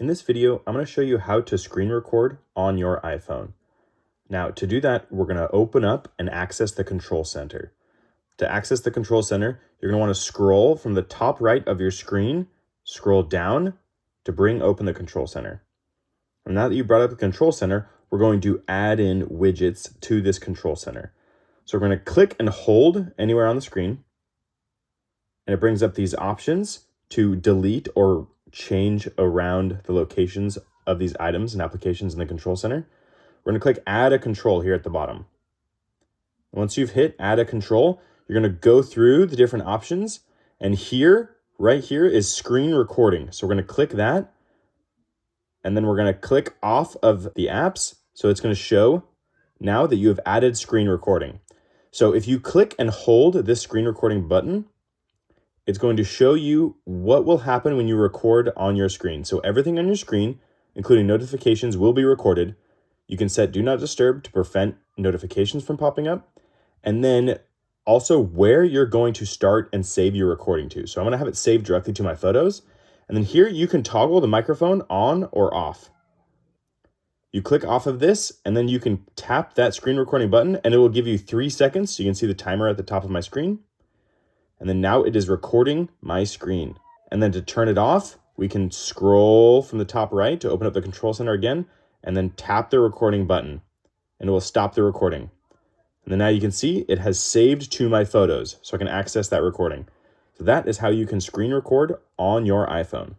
In this video, I'm going to show you how to screen record on your iPhone. Now, to do that, we're going to open up and access the control center. To access the control center, you're going to want to scroll from the top right of your screen, scroll down to bring open the control center. And now that you brought up the control center, we're going to add in widgets to this control center. So we're going to click and hold anywhere on the screen, and it brings up these options to delete or change around the locations of these items and applications in the control center. We're going to click add a control here at the bottom. Once you've hit add a control, you're going to go through the different options, and here, right here is screen recording. So we're going to click that, and then we're going to click off of the apps. So it's going to show now that you have added screen recording. So if you click and hold this screen recording button, it's going to show you what will happen when you record on your screen. So everything on your screen, including notifications, will be recorded. You can set do not disturb to prevent notifications from popping up. And then also where you're going to start and save your recording to. So I'm going to have it saved directly to my photos. And then here you can toggle the microphone on or off. You click off of this, and then you can tap that screen recording button, and it will give you 3 seconds. So you can see the timer at the top of my screen. And then now it is recording my screen. And then to turn it off, we can scroll from the top right to open up the control center again, and then tap the recording button, and it will stop the recording. And then now you can see it has saved to my photos, so I can access that recording. So that is how you can screen record on your iPhone.